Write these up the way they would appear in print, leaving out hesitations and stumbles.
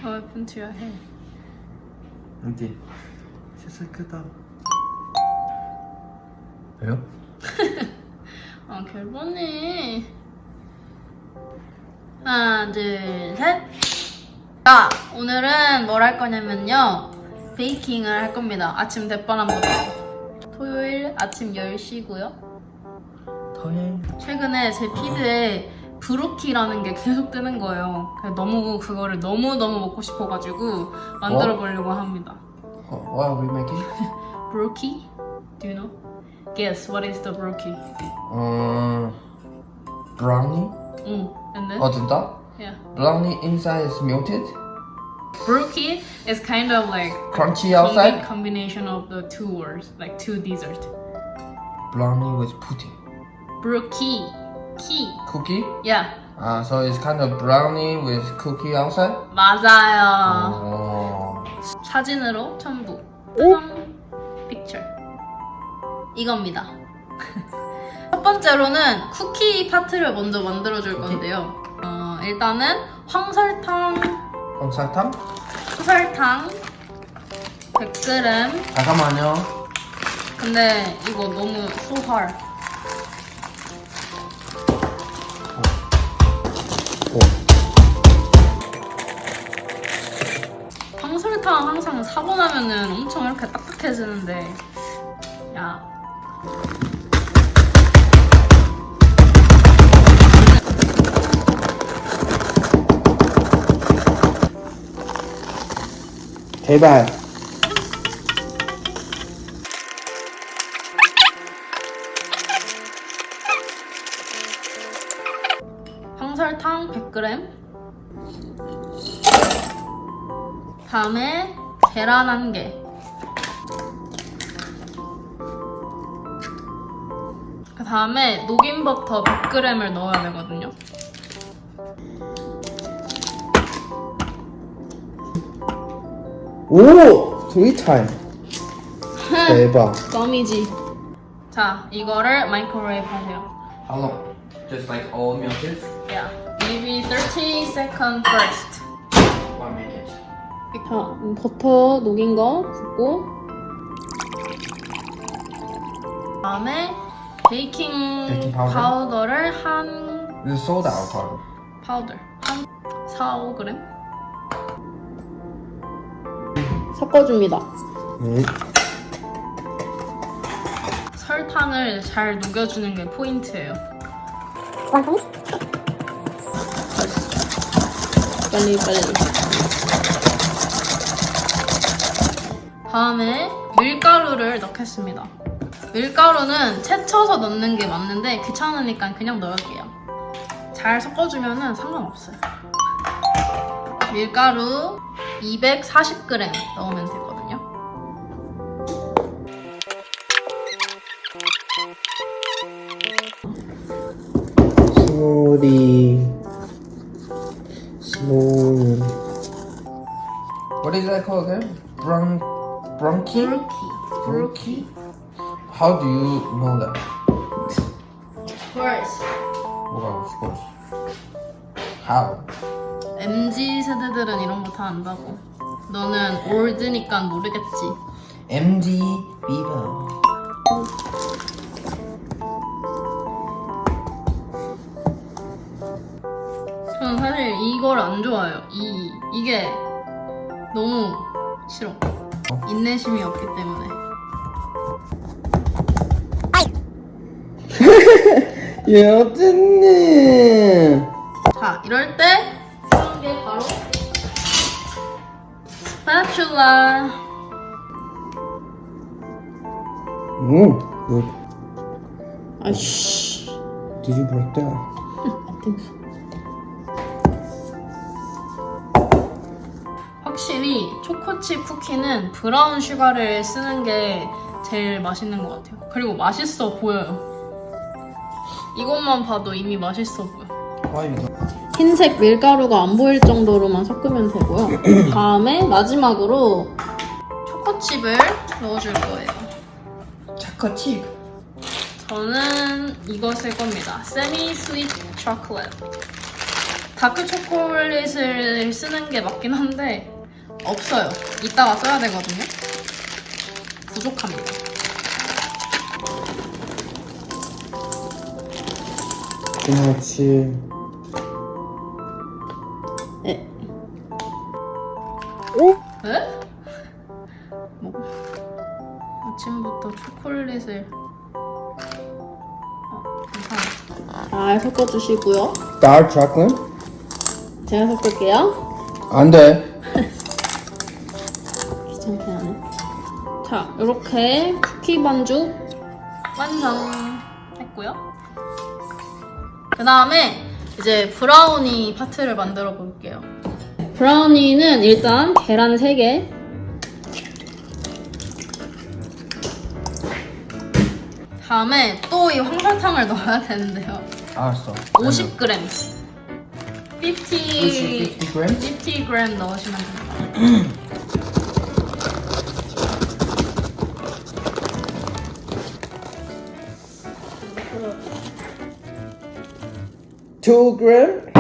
What happened to your hair? 어디? 진짜 크다. 왜요? 아, 결번에. 하나, 둘, 셋. 자, 오늘은 뭘 할 거냐면요. 베이킹을 할 겁니다. 아침 대바람부터. 토요일 아침 10시고요. 토요일. 최근에 제 피드에 브로키라는 게 계속 뜨는 거예요. 너무 그거를 너무너무 먹고 싶어가지고 만들어 보려고 합니다. What are we making? 브로키? Do you know? Guess, what is the brookie? Brownie? And then? 진짜? Yeah. Brownie inside is melted? Brookie is kind of like Crunchy outside? combination of the two words, like two desserts. Brownie with pudding. Brookie. Key. Cookie? Yeah. So it's kind of brownie with cookie outside? 맞아요. 사진으로 첨부. 픽처. 이겁니다. 첫 번째로는 쿠키 파트를 먼저 만들어줄 건데요. 일단은 황설탕 홍사탕? 100g. 잠깐만요. 근데 이거 너무 so hard. 황설탕 항상 사고 나면은 엄청 이렇게 딱딱해지는데, 야. 제발. 황설탕 100g. 다음에 계란 1개. 그 다음에 녹인 버터 100g을 넣어야 되거든요. 오! 3타임. 대박. 껌이지. 자, 이거를 마이크로웨이브 하세요. How long? Just like all melted? Yeah. Maybe 30 seconds first. 1 minute. 자, 버터 녹인 거 붓고, 다음에 베이킹 파우더를 한 This is soda or powder? 파우더 한 4, 5g 섞어줍니다. 설탕을 잘 녹여주는 게 포인트예요. 빨리. 다음에 밀가루를 넣겠습니다. 밀가루는 채쳐서 넣는 게 맞는데 귀찮으니까 그냥 넣을게요. 잘 섞어주면 상관없어요. 밀가루 240g 넣으면 되거든요. slowly. What is that called again? Brookie? Brookie? How do you know that? First. Well, of course. How? MZ 세대들은 이런 거 다 안다고. 너는 올드니까 모르겠지. MG Bieber. 저는 사실 이걸 안 좋아해요. 이게 너무 싫어. 인내심이 없기 때문에. 여진님. 자, 이럴 때 쓰는 게 바로 스파츌라. Good. 아이씨. Did you break that? I think so. 확실히 초코칩 쿠키는 브라운 슈가를 쓰는 게 제일 맛있는 것 같아요. 그리고 맛있어 보여요. 이것만 봐도 이미 맛있어 보여. 흰색 밀가루가 안 보일 정도로만 섞으면 되고요. 다음에 마지막으로 초코칩을 넣어줄 거예요. 초코칩. 저는 이거 쓸 겁니다. 세미 스윗 초콜릿. 다크 초콜릿을 쓰는 게 맞긴 한데 없어요. 이따가 써야 되거든요. 부족합니다. 그렇지. 에? 뭐? 아침부터 초콜릿을 괜찮아. 잘 섞어주시고요. Dark chocolate? 제가 섞을게요. 안 돼. 귀찮게 하네. 자, 이렇게 쿠키 반죽 완성했고요. 그 다음에 이제 브라우니 파트를 만들어 볼게요. 브라우니는 일단 계란 3개, 다음에 또 이 황설탕을 넣어야 되는데요. 알았어. 50g, 50g? 50g 넣으시면 됩니다. 2g?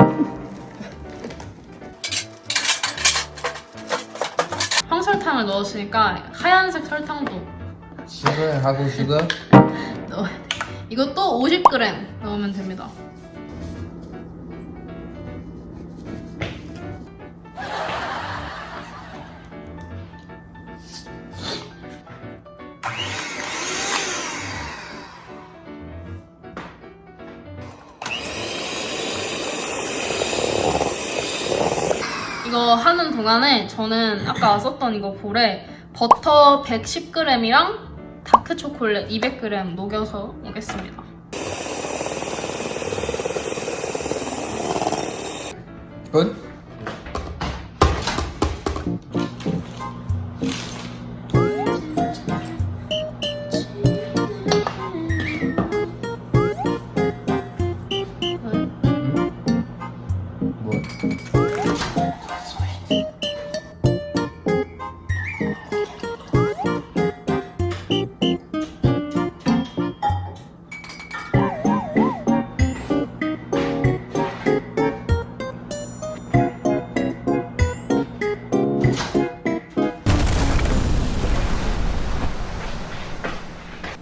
황설탕을 넣었으니까 하얀색 설탕도 수거하고 수거? 넣어야 돼. 이것도 50g 넣으면 됩니다. 이거 하는 동안에 저는 아까 썼던 이거 볼에 버터 110g이랑 다크 초콜릿 200g 녹여서 오겠습니다. Good?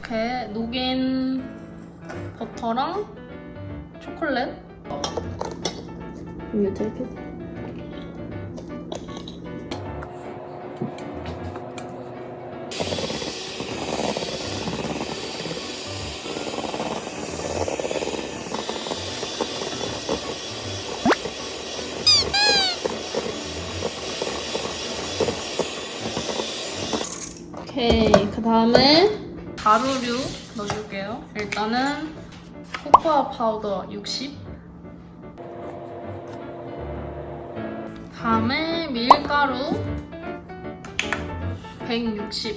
이렇게 녹인 버터랑 초콜릿 위에 이렇게 오케이, 그 다음에 가루류 넣어줄게요. 일단은 코코아 파우더 60, 다음에 밀가루 160,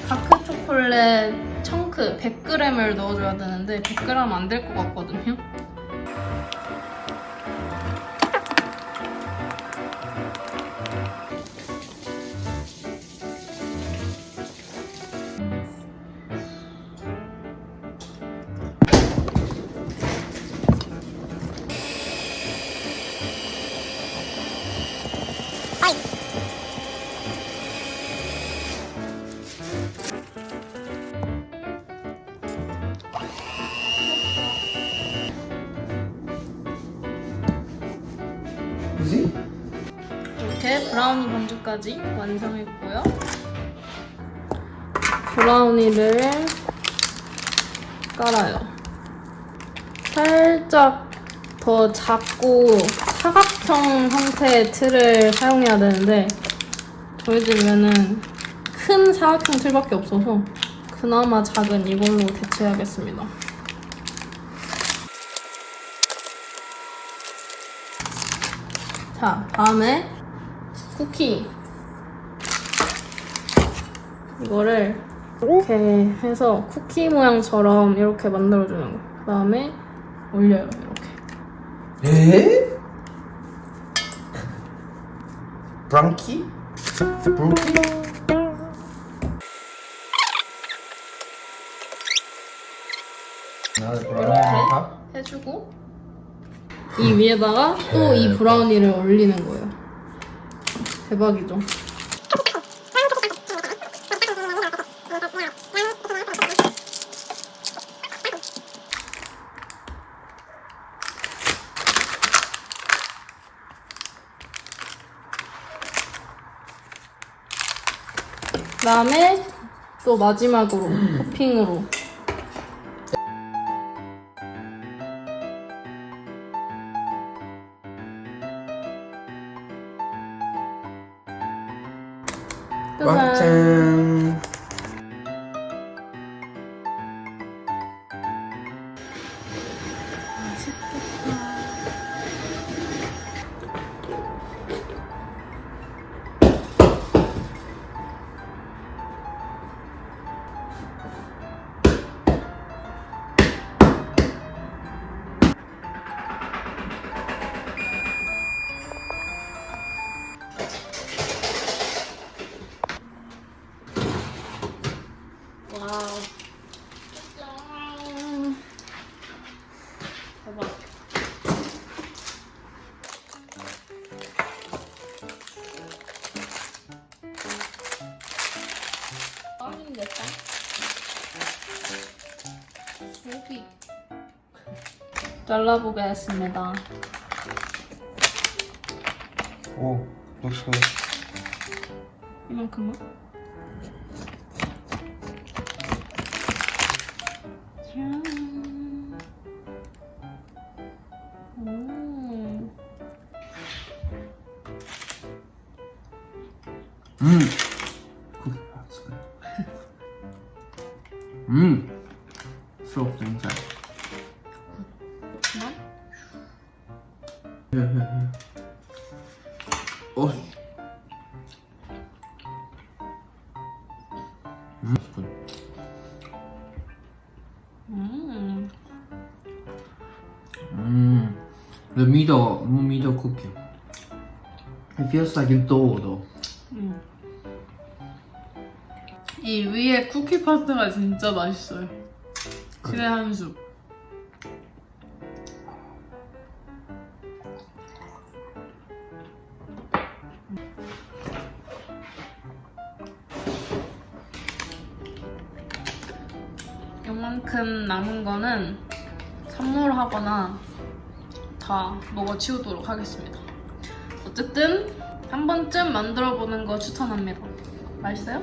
다크 초콜릿 청크 100g을 넣어줘야 되는데 100g 안 될 것 같거든요. Easy? 이렇게 브라우니 반죽까지 완성했고요. 브라우니를 깔아요. 살짝 더 작고 사각형 형태의 틀을 사용해야 되는데 저희 집에는 큰 사각형 틀밖에 없어서 그나마 작은 이걸로 대체하겠습니다. 자, 다음에 쿠키 이거를 이렇게 해서 쿠키 모양처럼 이렇게 만들어주는 거. 그 다음에 올려요, 이렇게. 에? 브랑키? 브랑키? 이렇게 해주고 이 위에다가 또 이 브라우니를 올리는 거예요. 대박이죠? 그다음에 또 마지막으로 토핑으로 짜잔. 짠. 와우. 짠. 대박. 빵인데 빵? 고기. 잘라보겠습니다. 오, looks good. 이만큼만? 짠. That's good. Soft inside. 그만? Here. Oh. It's good. The middle cookie. It feels like it's dough though. 이 위에 쿠키 파스타가 진짜 맛있어요. 신의 한 수. 요만큼 남은 거는 선물하거나 다 먹어치우도록 하겠습니다. 어쨌든 한 번쯤 만들어보는 거 추천합니다. 맛있어요?